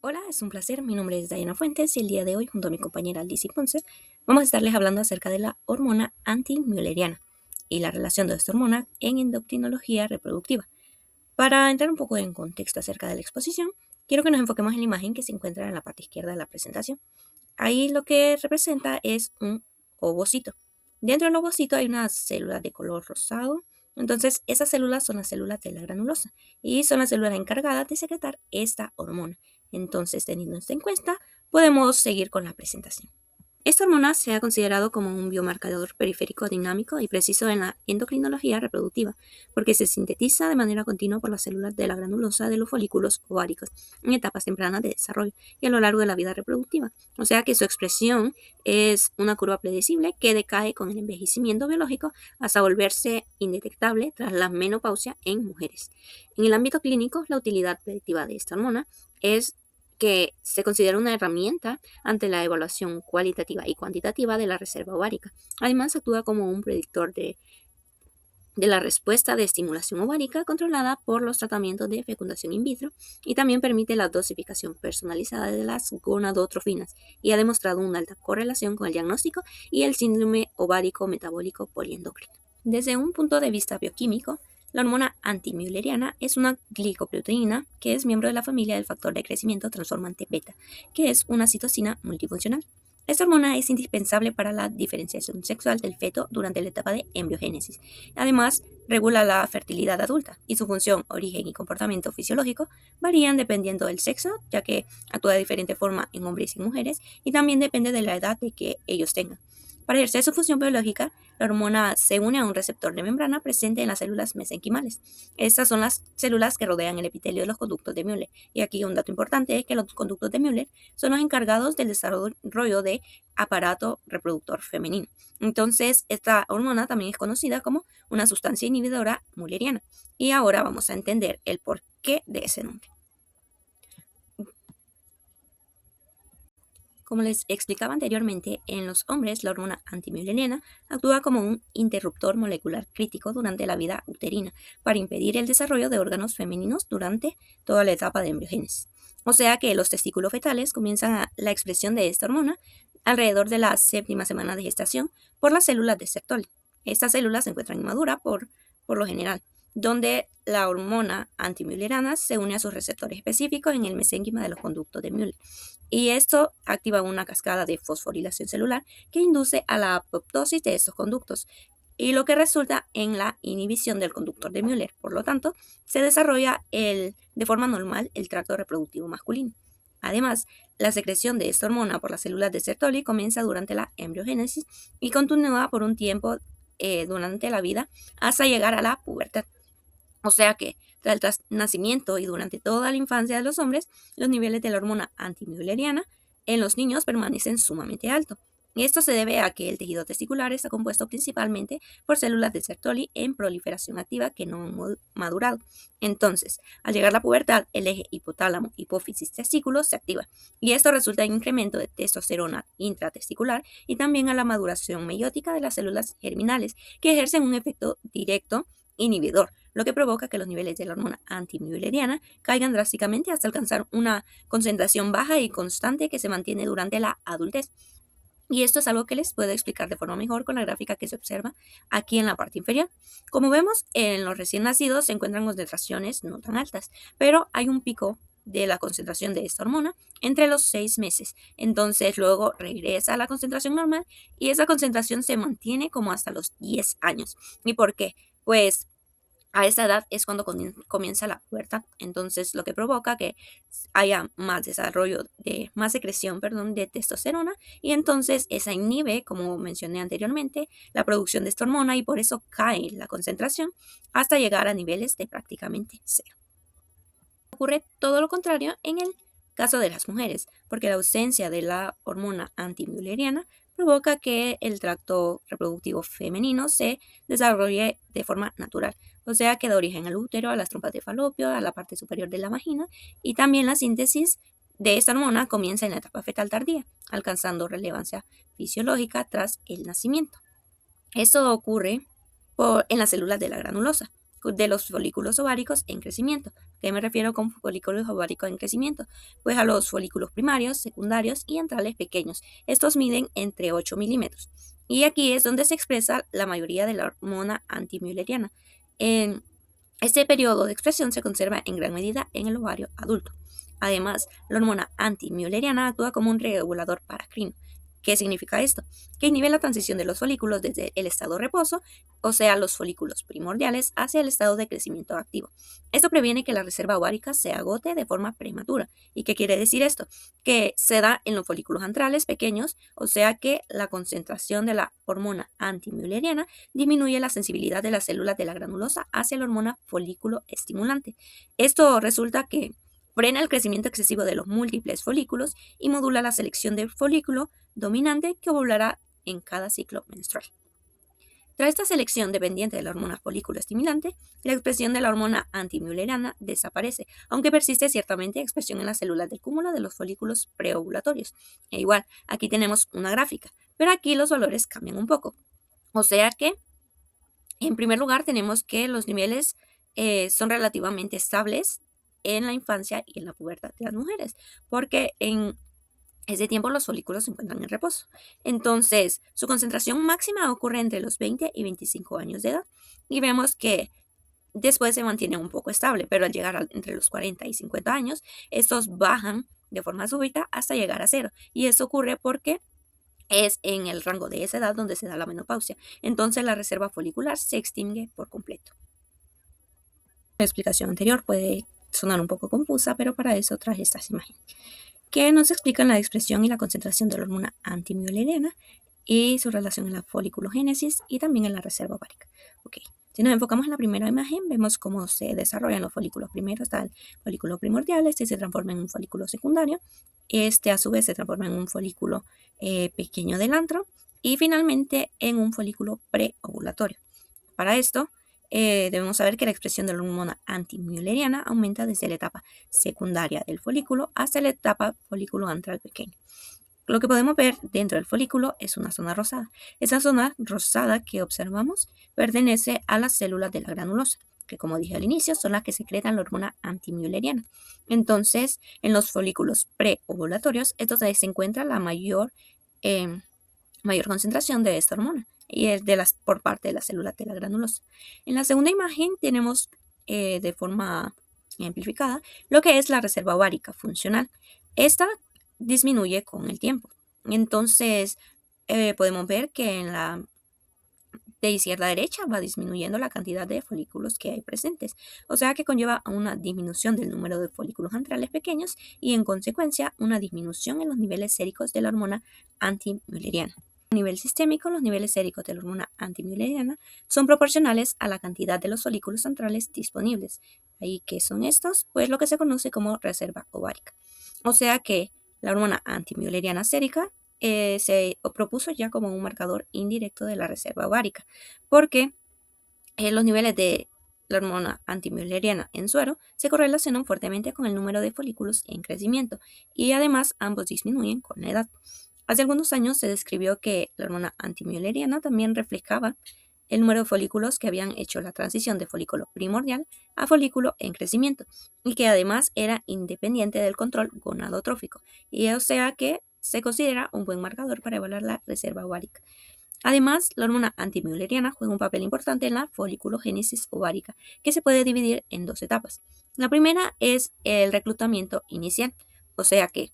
Hola, es un placer. Mi nombre es Diana Fuentes y el día de hoy, junto a mi compañera Lizzie Ponce, vamos a estarles hablando acerca de la hormona antimülleriana y la relación de esta hormona en endocrinología reproductiva. Para entrar un poco en contexto acerca de la exposición, quiero que nos enfoquemos en la imagen que se encuentra en la parte izquierda de la presentación. Ahí lo que representa es un ovocito. Dentro del ovocito hay una célula de color rosado. Entonces, esas células son las células de la granulosa y son las células encargadas de secretar esta hormona. Entonces, teniendo esto en cuenta, podemos seguir con la presentación. Esta hormona se ha considerado como un biomarcador periférico dinámico y preciso en la endocrinología reproductiva, porque se sintetiza de manera continua por las células de la granulosa de los folículos ováricos en etapas tempranas de desarrollo y a lo largo de la vida reproductiva. O sea que su expresión es una curva predecible que decae con el envejecimiento biológico hasta volverse indetectable tras la menopausia en mujeres. En el ámbito clínico, la utilidad predictiva de esta hormona es que se considera una herramienta ante la evaluación cualitativa y cuantitativa de la reserva ovárica. Además, actúa como un predictor de la respuesta de estimulación ovárica controlada por los tratamientos de fecundación in vitro y también permite la dosificación personalizada de las gonadotrofinas y ha demostrado una alta correlación con el diagnóstico y el síndrome ovárico metabólico poliendocrino. Desde un punto de vista bioquímico, la hormona antimülleriana es una glicoproteína que es miembro de la familia del factor de crecimiento transformante beta, que es una citosina multifuncional. Esta hormona es indispensable para la diferenciación sexual del feto durante la etapa de embriogénesis. Además, regula la fertilidad adulta y su función, origen y comportamiento fisiológico varían dependiendo del sexo, ya que actúa de diferente forma en hombres y en mujeres, y también depende de la edad de que ellos tengan. Para ejercer su función biológica, la hormona se une a un receptor de membrana presente en las células mesenquimales. Estas son las células que rodean el epitelio de los conductos de Müller. Y aquí un dato importante es que los conductos de Müller son los encargados del desarrollo de aparato reproductor femenino. Entonces, esta hormona también es conocida como una sustancia inhibidora mülleriana. Y ahora vamos a entender el porqué de ese nombre. Como les explicaba anteriormente, en los hombres la hormona antimülleriana actúa como un interruptor molecular crítico durante la vida uterina para impedir el desarrollo de órganos femeninos durante toda la etapa de embriogénesis. O sea que los testículos fetales comienzan la expresión de esta hormona alrededor de la séptima semana de gestación por las células de Sertoli. Estas células se encuentran inmaduras por lo general, donde la hormona antimülleriana se une a sus receptores específicos en el mesénquima de los conductos de Müller. Y esto activa una cascada de fosforilación celular que induce a la apoptosis de estos conductos y lo que resulta en la inhibición del conductor de Müller. Por lo tanto, se desarrolla de forma normal el tracto reproductivo masculino. Además, la secreción de esta hormona por las células de Sertoli comienza durante la embriogénesis y continúa por un tiempo durante la vida hasta llegar a la pubertad. O sea que, tras el nacimiento y durante toda la infancia de los hombres, los niveles de la hormona antimülleriana en los niños permanecen sumamente altos. Y esto se debe a que el tejido testicular está compuesto principalmente por células de Sertoli en proliferación activa que no han madurado. Entonces, al llegar la pubertad, el eje hipotálamo, hipófisis, testículos se activa. Y esto resulta en incremento de testosterona intratesticular y también a la maduración meiótica de las células germinales, que ejercen un efecto directo inhibidor, lo que provoca que los niveles de la hormona antimülleriana caigan drásticamente hasta alcanzar una concentración baja y constante que se mantiene durante la adultez. Y esto es algo que les puedo explicar de forma mejor con la gráfica que se observa aquí en la parte inferior. Como vemos, en los recién nacidos se encuentran concentraciones no tan altas, pero hay un pico de la concentración de esta hormona entre los 6 meses. Entonces luego regresa a la concentración normal y esa concentración se mantiene como hasta los 10 años. ¿Y por qué? Pues a esa edad es cuando comienza la pubertad, entonces lo que provoca que haya más desarrollo más secreción, perdón, de testosterona y entonces esa inhibe, como mencioné anteriormente, la producción de esta hormona y por eso cae la concentración hasta llegar a niveles de prácticamente cero. Ocurre todo lo contrario en el caso de las mujeres, porque la ausencia de la hormona antimülleriana provoca que el tracto reproductivo femenino se desarrolle de forma natural, o sea que da origen al útero, a las trompas de falopio, a la parte superior de la vagina y también la síntesis de esta hormona comienza en la etapa fetal tardía, alcanzando relevancia fisiológica tras el nacimiento. Esto ocurre en las células de la granulosa. de los folículos ováricos en crecimiento. ¿Qué me refiero con folículos ováricos en crecimiento? Pues a los folículos primarios, secundarios y antrales pequeños. Estos miden entre 8 milímetros. Y aquí es donde se expresa la mayoría de la hormona antimülleriana. En este periodo de expresión se conserva en gran medida en el ovario adulto. Además, la hormona antimülleriana actúa como un regulador paracrino. ¿Qué significa esto? Que inhibe la transición de los folículos desde el estado de reposo, o sea, los folículos primordiales, hacia el estado de crecimiento activo. Esto previene que la reserva ovárica se agote de forma prematura. ¿Y qué quiere decir esto? Que se da en los folículos antrales pequeños, o sea que la concentración de la hormona antimülleriana disminuye la sensibilidad de las células de la granulosa hacia la hormona folículo estimulante. Esto resulta que frena el crecimiento excesivo de los múltiples folículos y modula la selección del folículo dominante que ovulará en cada ciclo menstrual. Tras esta selección dependiente de la hormona folículo estimulante, la expresión de la hormona antimülleriana desaparece, aunque persiste ciertamente expresión en las células del cúmulo de los folículos preovulatorios. E igual, aquí tenemos una gráfica, pero aquí los valores cambian un poco. O sea que, en primer lugar, tenemos que los niveles son relativamente estables en la infancia y en la pubertad de las mujeres, porque en ese tiempo los folículos se encuentran en reposo. Entonces, su concentración máxima ocurre entre los 20 y 25 años de edad y vemos que después se mantiene un poco estable, pero al llegar entre los 40 y 50 años, estos bajan de forma súbita hasta llegar a cero. Y eso ocurre porque es en el rango de esa edad donde se da la menopausia. Entonces, la reserva folicular se extingue por completo. La explicación anterior puede sonar un poco confusa, pero para eso traje estas imágenes que nos explican la expresión y la concentración de la hormona antimülleriana y su relación en la foliculogénesis y también en la reserva ovárica. Okay. Si nos enfocamos en la primera imagen, vemos cómo se desarrollan los folículos. Primero está el folículo primordial, este se transforma en un folículo secundario, este a su vez se transforma en un folículo pequeño del antro y finalmente en un folículo preovulatorio. Para esto, debemos saber que la expresión de la hormona antimülleriana aumenta desde la etapa secundaria del folículo hasta la etapa folículo antral pequeño. Lo que podemos ver dentro del folículo es una zona rosada. Esa zona rosada que observamos pertenece a las células de la granulosa, que como dije al inicio son las que secretan la hormona antimülleriana. Entonces, en los folículos preovulatorios es donde se encuentra la mayor concentración de esta hormona y es por parte de las células de la granulosa. En la segunda imagen tenemos de forma amplificada lo que es la reserva ovárica funcional. Esta disminuye con el tiempo. Entonces podemos ver que en la de izquierda a derecha va disminuyendo la cantidad de folículos que hay presentes, o sea que conlleva a una disminución del número de folículos antrales pequeños y en consecuencia una disminución en los niveles séricos de la hormona antimülleriana. A nivel sistémico, los niveles séricos de la hormona antimülleriana son proporcionales a la cantidad de los folículos antrales disponibles. ¿Y qué son estos? Pues lo que se conoce como reserva ovárica. O sea que la hormona antimülleriana sérica se propuso ya como un marcador indirecto de la reserva ovárica, porque los niveles de la hormona antimülleriana en suero se correlacionan fuertemente con el número de folículos en crecimiento y además ambos disminuyen con la edad. Hace algunos años se describió que la hormona antimülleriana también reflejaba el número de folículos que habían hecho la transición de folículo primordial a folículo en crecimiento y que además era independiente del control gonadotrófico, y o sea que se considera un buen marcador para evaluar la reserva ovárica. Además, la hormona antimülleriana juega un papel importante en la foliculogénesis ovárica, que se puede dividir en dos etapas. La primera es el reclutamiento inicial, o sea que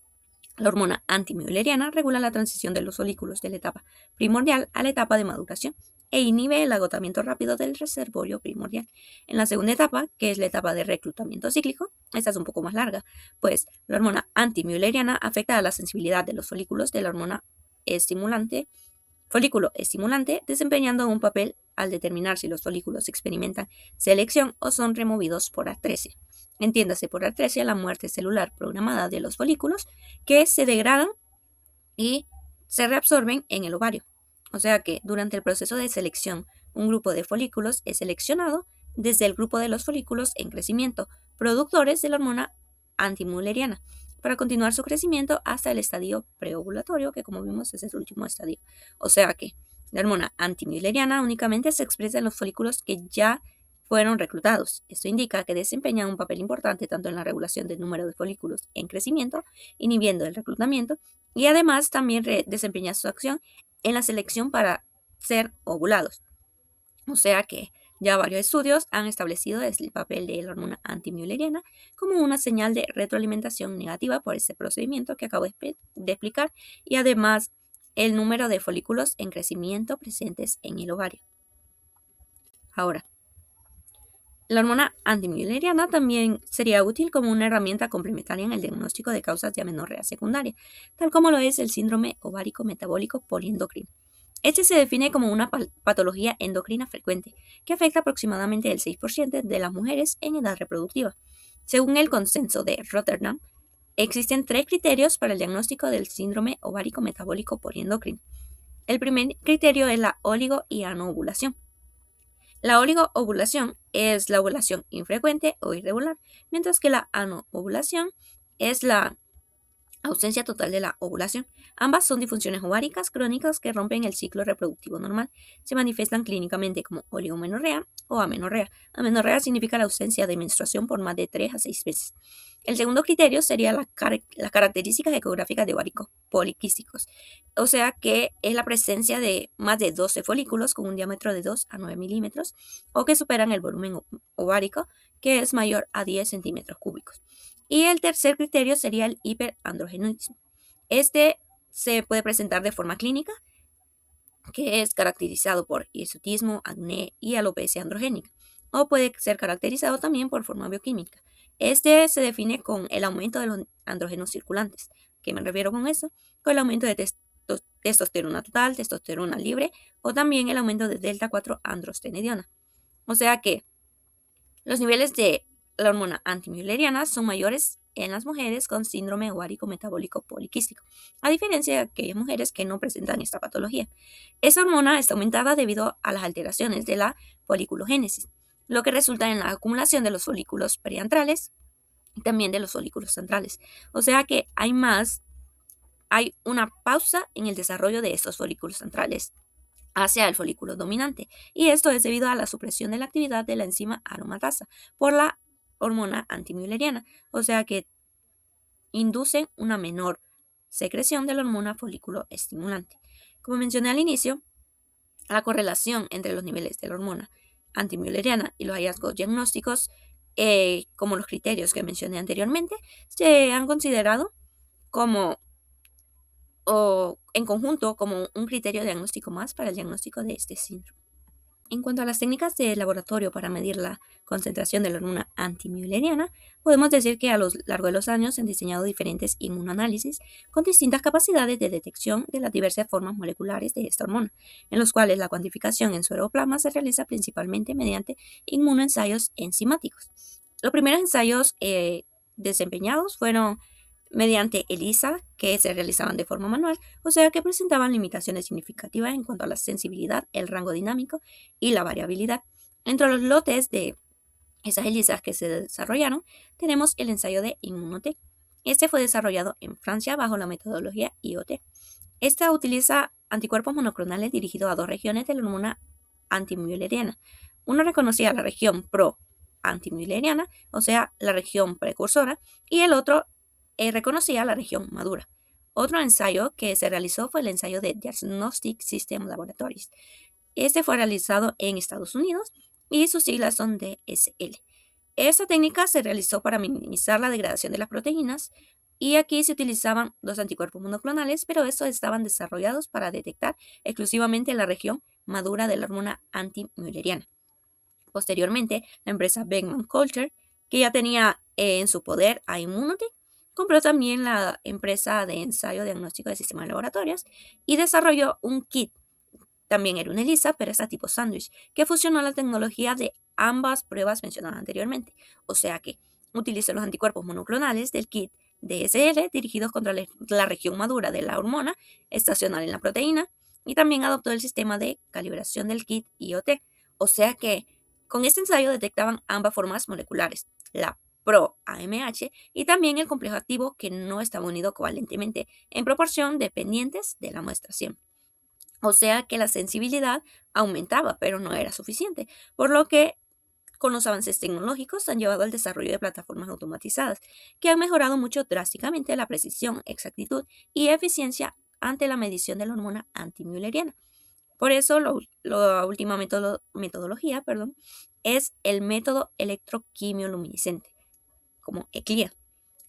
la hormona antimülleriana regula la transición de los folículos de la etapa primordial a la etapa de maduración e inhibe el agotamiento rápido del reservorio primordial. En la segunda etapa, que es la etapa de reclutamiento cíclico, esta es un poco más larga, pues la hormona antimülleriana afecta a la sensibilidad de los folículos de la hormona folículo estimulante, desempeñando un papel al determinar si los folículos experimentan selección o son removidos por atresia. Entiéndase por atresia la muerte celular programada de los folículos que se degradan y se reabsorben en el ovario. O sea que durante el proceso de selección, un grupo de folículos es seleccionado desde el grupo de los folículos en crecimiento, productores de la hormona antimülleriana, para continuar su crecimiento hasta el estadio preovulatorio, que como vimos es el último estadio. O sea que la hormona antimülleriana únicamente se expresa en los folículos que ya fueron reclutados. Esto indica que desempeñan un papel importante tanto en la regulación del número de folículos en crecimiento, inhibiendo el reclutamiento, y además también desempeña su acción en la selección para ser ovulados. O sea que ya varios estudios han establecido el papel de la hormona antimülleriana como una señal de retroalimentación negativa por ese procedimiento que acabo de explicar, y además el número de folículos en crecimiento presentes en el ovario. Ahora, la hormona antimülleriana también sería útil como una herramienta complementaria en el diagnóstico de causas de amenorrea secundaria, tal como lo es el síndrome ovárico metabólico poliendocrino. Este se define como una patología endocrina frecuente que afecta aproximadamente el 6% de las mujeres en edad reproductiva. Según el consenso de Rotterdam, existen 3 criterios para el diagnóstico del síndrome ovárico metabólico poliendocrino. El primer criterio es la oligo- y anovulación. La oligoovulación es la ovulación infrecuente o irregular, mientras que la anovulación es la ausencia total de la ovulación. Ambas son disfunciones ováricas crónicas que rompen el ciclo reproductivo normal. Se manifiestan clínicamente como oligomenorrea o amenorrea. Amenorrea significa la ausencia de menstruación por más de 3 a 6 meses. El segundo criterio sería las características ecográficas de ováricos poliquísticos, o sea que es la presencia de más de 12 folículos con un diámetro de 2 a 9 milímetros o que superan el volumen ovárico, que es mayor a 10 centímetros cúbicos. Y el tercer criterio sería el hiperandrogenismo. Este se puede presentar de forma clínica, que es caracterizado por hirsutismo, acné y alopecia androgénica, o puede ser caracterizado también por forma bioquímica. Este se define con el aumento de los andrógenos circulantes. ¿Qué me refiero con eso? Con el aumento de testosterona total, testosterona libre, o también el aumento de delta 4 androstenediona. O sea que los niveles de la hormona antimülleriana son mayores en las mujeres con síndrome ovárico metabólico poliquístico, a diferencia de aquellas mujeres que no presentan esta patología. Esta hormona está aumentada debido a las alteraciones de la foliculogénesis, lo que resulta en la acumulación de los folículos periantrales y también de los folículos centrales. O sea que hay una pausa en el desarrollo de estos folículos centrales hacia el folículo dominante, y esto es debido a la supresión de la actividad de la enzima aromatasa por la hormona antimülleriana, o sea que inducen una menor secreción de la hormona folículo estimulante. Como mencioné al inicio, la correlación entre los niveles de la hormona antimülleriana y los hallazgos diagnósticos, como los criterios que mencioné anteriormente, se han considerado como o en conjunto como un criterio diagnóstico más para el diagnóstico de este síndrome. En cuanto a las técnicas de laboratorio para medir la concentración de la hormona antimülleriana, podemos decir que a lo largo de los años se han diseñado diferentes inmunoanálisis con distintas capacidades de detección de las diversas formas moleculares de esta hormona, en los cuales la cuantificación en sueroplasma se realiza principalmente mediante inmunoensayos enzimáticos. Los primeros ensayos desempeñados fueron mediante ELISA, que se realizaban de forma manual, o sea que presentaban limitaciones significativas en cuanto a la sensibilidad, el rango dinámico y la variabilidad. Entre los lotes de esas ELISAs que se desarrollaron, tenemos el ensayo de Immunotec. Este fue desarrollado en Francia bajo la metodología IoT. Esta utiliza anticuerpos monoclonales dirigidos a 2 regiones de la hormona antimülleriana. Uno reconocía la región pro-antimülleriana, o sea, la región precursora, y el otro reconocía la región madura. Otro ensayo que se realizó fue el ensayo de Diagnostic System Laboratories. Este fue realizado en Estados Unidos y sus siglas son DSL. Esta técnica se realizó para minimizar la degradación de las proteínas, y aquí se utilizaban 2 anticuerpos monoclonales, pero estos estaban desarrollados para detectar exclusivamente la región madura de la hormona antimülleriana. Posteriormente, la empresa Beckman Coulter, que ya tenía en su poder a Immunotec, compró también la empresa de ensayo diagnóstico de sistemas de laboratorios y desarrolló un kit. También era una ELISA, pero esta tipo sándwich, que fusionó la tecnología de ambas pruebas mencionadas anteriormente. O sea que utilizó los anticuerpos monoclonales del kit DSL dirigidos contra la región madura de la hormona estacional en la proteína, y también adoptó el sistema de calibración del kit IoT. O sea que con este ensayo detectaban ambas formas moleculares, la pro-AMH y también el complejo activo que no estaba unido covalentemente en proporción dependientes de la muestración. O sea que la sensibilidad aumentaba, pero no era suficiente, por lo que con los avances tecnológicos han llevado al desarrollo de plataformas automatizadas, que han mejorado mucho drásticamente la precisión, exactitud y eficiencia ante la medición de la hormona antimülleriana. Por eso, la última metodología, es el método electroquimioluminiscente, como ECLIA.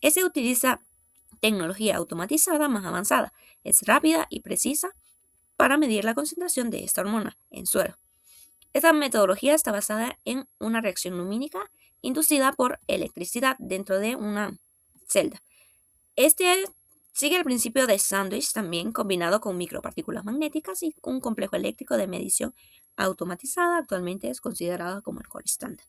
Este utiliza tecnología automatizada más avanzada, es rápida y precisa para medir la concentración de esta hormona en suero. Esta metodología está basada en una reacción lumínica inducida por electricidad dentro de una celda. Este sigue el principio de sándwich también combinado con micropartículas magnéticas y un complejo eléctrico de medición automatizada. Actualmente es considerada como el core estándar.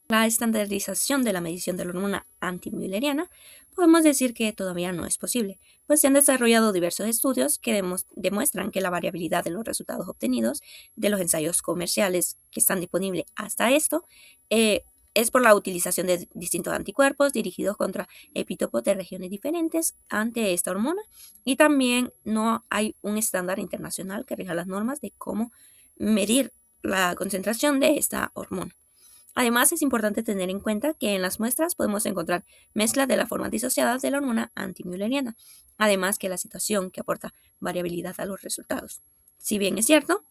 La estandarización de la medición de la hormona antimülleriana podemos decir que todavía no es posible, pues se han desarrollado diversos estudios que demuestran que la variabilidad de los resultados obtenidos de los ensayos comerciales que están disponibles hasta esto es por la utilización de distintos anticuerpos dirigidos contra epitopos de regiones diferentes ante esta hormona, y también no hay un estándar internacional que rija las normas de cómo medir la concentración de esta hormona. Además, es importante tener en cuenta que en las muestras podemos encontrar mezclas de las formas disociadas de la hormona antimülleriana, además que la situación que aporta variabilidad a los resultados. Si bien es cierto,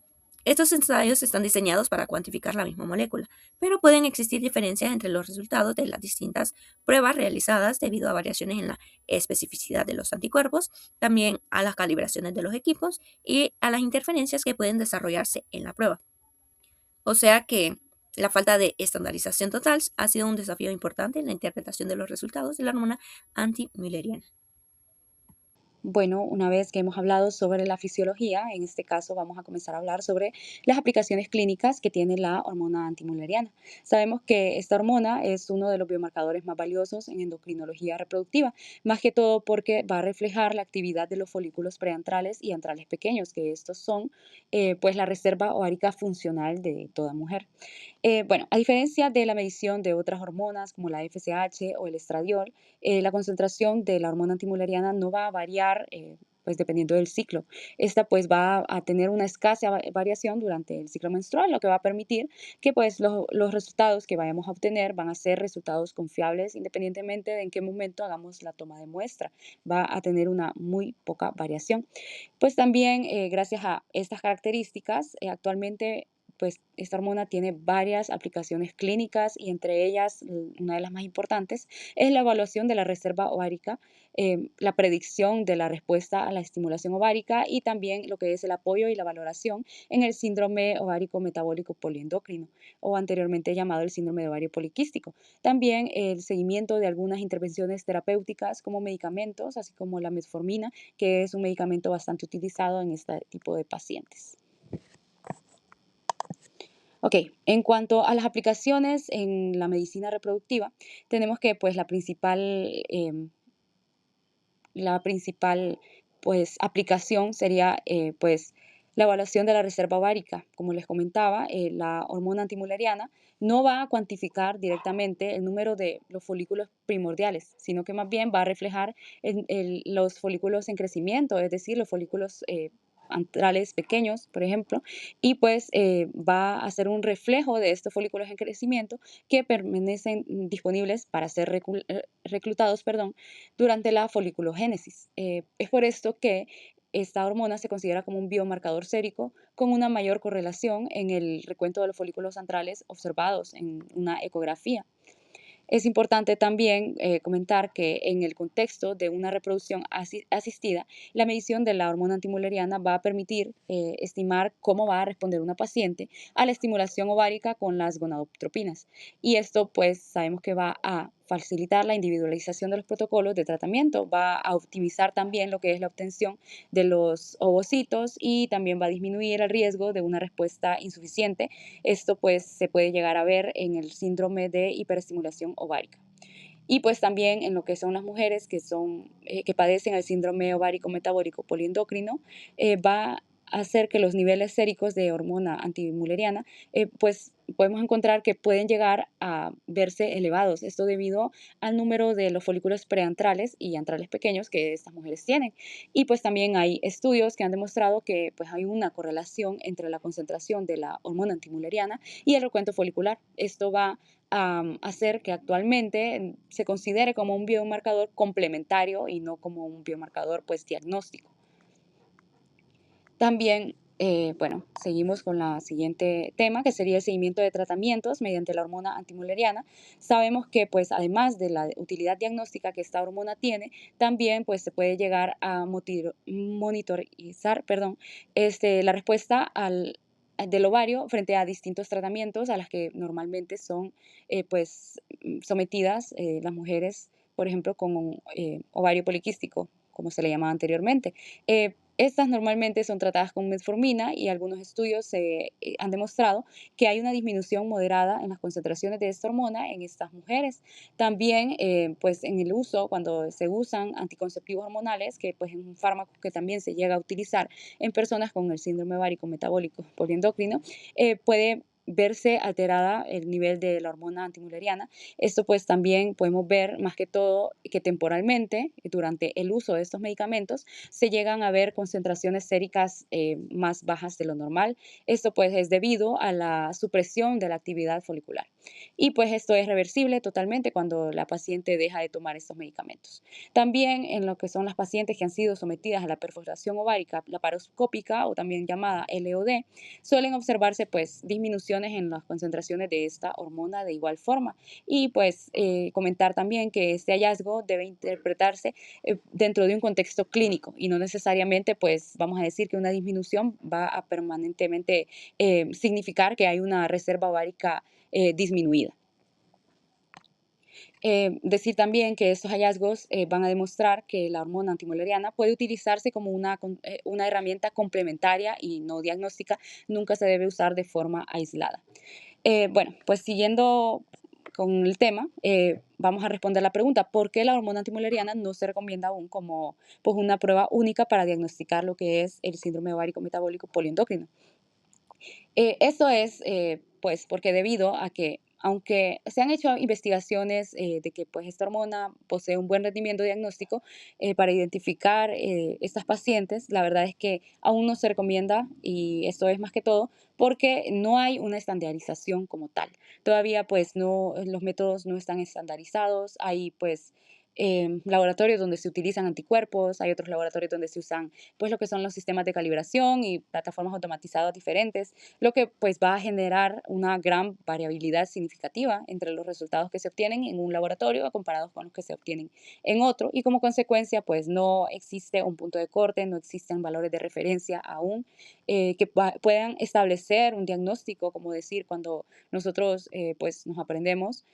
estos ensayos están diseñados para cuantificar la misma molécula, pero pueden existir diferencias entre los resultados de las distintas pruebas realizadas debido a variaciones en la especificidad de los anticuerpos, también a las calibraciones de los equipos y a las interferencias que pueden desarrollarse en la prueba. O sea que la falta de estandarización total ha sido un desafío importante en la interpretación de los resultados de la hormona antimülleriana. Bueno, una vez que hemos hablado sobre la fisiología, en este caso vamos a comenzar a hablar sobre las aplicaciones clínicas que tiene la hormona antimülleriana. Sabemos que esta hormona es uno de los biomarcadores más valiosos en endocrinología reproductiva, más que todo porque va a reflejar la actividad de los folículos preantrales y antrales pequeños, que estos son pues la reserva ovárica funcional de toda mujer. Bueno, a diferencia de la medición de otras hormonas como la FSH o el estradiol, la concentración de la hormona antimülleriana no va a variar pues dependiendo del ciclo. Esta pues va a tener una escasa variación durante el ciclo menstrual, lo que va a permitir que pues los resultados que vayamos a obtener van a ser resultados confiables independientemente de en qué momento hagamos la toma de muestra. Va a tener una muy poca variación. Pues también gracias a estas características, actualmente pues esta hormona tiene varias aplicaciones clínicas y entre ellas una de las más importantes es la evaluación de la reserva ovárica, la predicción de la respuesta a la estimulación ovárica y también lo que es el apoyo y la valoración en el síndrome ovárico metabólico poliendocrino o anteriormente llamado el síndrome de ovario poliquístico. También el seguimiento de algunas intervenciones terapéuticas como medicamentos, así como la metformina, que es un medicamento bastante utilizado en este tipo de pacientes. Ok, en cuanto a las aplicaciones en la medicina reproductiva, tenemos que pues la principal pues aplicación sería pues la evaluación de la reserva ovárica. Como les comentaba, la hormona antimülleriana no va a cuantificar directamente el número de los folículos primordiales, sino que más bien va a reflejar los folículos en crecimiento, es decir, los folículos antrales pequeños, por ejemplo, y pues va a hacer un reflejo de estos folículos en crecimiento que permanecen disponibles para ser reclutados, perdón, durante la foliculogénesis. Es por esto que esta hormona se considera como un biomarcador sérico con una mayor correlación en el recuento de los folículos antrales observados en una ecografía. Es importante también comentar que en el contexto de una reproducción asistida, la medición de la hormona antimülleriana va a permitir estimar cómo va a responder una paciente a la estimulación ovárica con las gonadotropinas. Y esto pues sabemos que va a facilitar la individualización de los protocolos de tratamiento, va a optimizar también lo que es la obtención de los ovocitos y también va a disminuir el riesgo de una respuesta insuficiente. Esto pues se puede llegar a ver en el síndrome de hiperestimulación ovárica. Y pues también en lo que son las mujeres que padecen el síndrome ovárico metabólico poliendocrino, va hacer que los niveles séricos de hormona antimuleriana, pues podemos encontrar que pueden llegar a verse elevados. Esto debido al número de los folículos preantrales y antrales pequeños que estas mujeres tienen. Y pues también hay estudios que han demostrado que pues hay una correlación entre la concentración de la hormona antimuleriana y el recuento folicular. Esto va a hacer que actualmente se considere como un biomarcador complementario y no como un biomarcador pues diagnóstico. También, bueno, seguimos con la siguiente tema, que sería el seguimiento de tratamientos mediante la hormona antimuleriana. Sabemos que, pues, además de la utilidad diagnóstica que esta hormona tiene, también, pues, se puede llegar a monitorizar, perdón, la respuesta del ovario frente a distintos tratamientos a las que normalmente son, pues, sometidas las mujeres, por ejemplo, con un ovario poliquístico, como se le llamaba anteriormente. Estas normalmente son tratadas con metformina y algunos estudios han demostrado que hay una disminución moderada en las concentraciones de esta hormona en estas mujeres. También, pues en el uso, cuando se usan anticonceptivos hormonales, que pues es un fármaco que también se llega a utilizar en personas con el síndrome ovárico metabólico poliendocrino, puede verse alterada el nivel de la hormona antimuleriana. Esto pues también podemos ver más que todo que temporalmente, durante el uso de estos medicamentos, se llegan a ver concentraciones séricas más bajas de lo normal. Esto pues es debido a la supresión de la actividad folicular. Y pues esto es reversible totalmente cuando la paciente deja de tomar estos medicamentos. También en lo que son las pacientes que han sido sometidas a la perforación ovárica laparoscópica o también llamada LOD, suelen observarse pues disminuciones en las concentraciones de esta hormona de igual forma. Y pues comentar también que este hallazgo debe interpretarse dentro de un contexto clínico y no necesariamente pues vamos a decir que una disminución va a permanentemente significar que hay una reserva ovárica disminuida. Decir también que estos hallazgos van a demostrar que la hormona antimoleriana puede utilizarse como una herramienta complementaria y no diagnóstica, nunca se debe usar de forma aislada. Bueno, pues siguiendo con el tema, vamos a responder la pregunta, ¿por qué la hormona antimoleriana no se recomienda aún como pues, una prueba única para diagnosticar lo que es el síndrome ovárico metabólico poliendocrino? Esto es, pues, porque debido a que, aunque se han hecho investigaciones de que pues, esta hormona posee un buen rendimiento diagnóstico para identificar estas pacientes, la verdad es que aún no se recomienda y esto es más que todo porque no hay una estandarización como tal. Todavía pues no, los métodos no están estandarizados, hay pues laboratorios donde se utilizan anticuerpos, hay otros laboratorios donde se usan pues lo que son los sistemas de calibración y plataformas automatizadas diferentes, lo que pues va a generar una gran variabilidad significativa entre los resultados que se obtienen en un laboratorio comparados con los que se obtienen en otro y como consecuencia pues no existe un punto de corte, no existen valores de referencia aún que puedan establecer un diagnóstico, como decir cuando nosotros pues nos aprendemos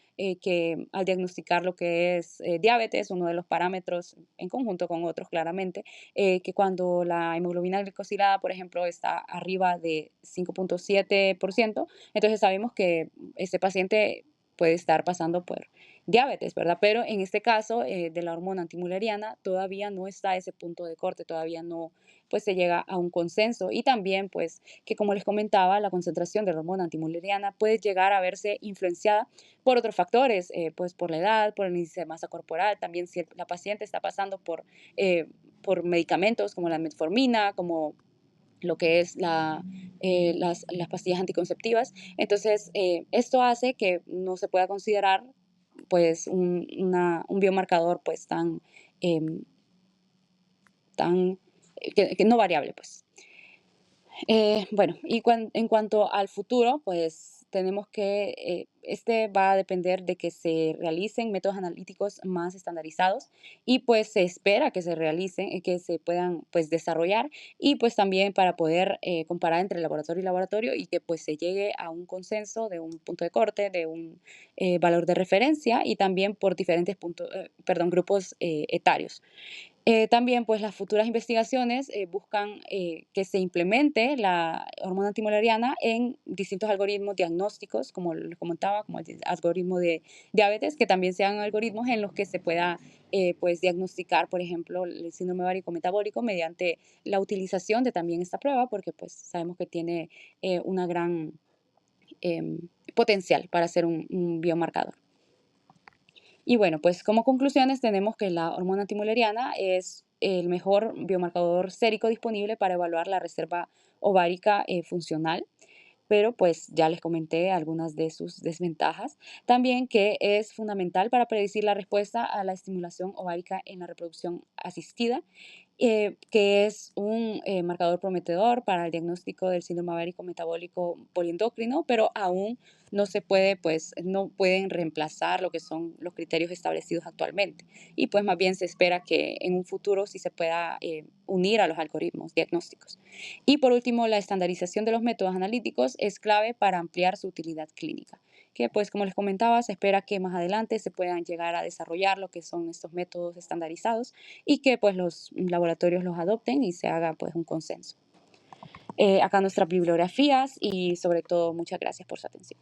que al diagnosticar lo que es diabetes, uno de los parámetros en conjunto con otros claramente, que cuando la hemoglobina glicosilada, por ejemplo, está arriba de 5,7%, entonces sabemos que este paciente puede estar pasando por diabetes, ¿verdad? Pero en este caso de la hormona antimuleriana todavía no está ese punto de corte, todavía no pues se llega a un consenso y también pues que como les comentaba la concentración de la hormona antimuleriana puede llegar a verse influenciada por otros factores, pues por la edad, por el índice de masa corporal, también si la paciente está pasando por medicamentos como la metformina, como lo que es las pastillas anticonceptivas. Entonces, esto hace que no se pueda considerar pues un biomarcador pues em, tan que no variable pues. Bueno, y en cuanto al futuro, pues tenemos que, este va a depender de que se realicen métodos analíticos más estandarizados y pues se espera que se realicen, que se puedan pues desarrollar y pues también para poder comparar entre laboratorio y laboratorio y que pues se llegue a un consenso de un punto de corte, de un valor de referencia y también por diferentes puntos, perdón, grupos etarios. También, pues, las futuras investigaciones buscan que se implemente la hormona antimolariana en distintos algoritmos diagnósticos, como les comentaba, como el algoritmo de diabetes, que también sean algoritmos en los que se pueda, pues, diagnosticar, por ejemplo, el síndrome ovárico metabólico mediante la utilización de también esta prueba, porque, pues, sabemos que tiene una gran em, potencial para ser un biomarcador. Y bueno, pues como conclusiones tenemos que la hormona antimuleriana es el mejor biomarcador sérico disponible para evaluar la reserva ovárica funcional, pero pues ya les comenté algunas de sus desventajas. También que es fundamental para predecir la respuesta a la estimulación ovárica en la reproducción asistida, que es un marcador prometedor para el diagnóstico del síndrome ovárico metabólico poliendocrino, pero aún no se puede, pues no pueden reemplazar lo que son los criterios establecidos actualmente. Y pues más bien se espera que en un futuro sí se pueda unir a los algoritmos diagnósticos. Y por último, la estandarización de los métodos analíticos es clave para ampliar su utilidad clínica, que pues como les comentaba, se espera que más adelante se puedan llegar a desarrollar lo que son estos métodos estandarizados y que pues los laboratorios los adopten y se haga pues un consenso. Acá nuestras bibliografías y sobre todo muchas gracias por su atención.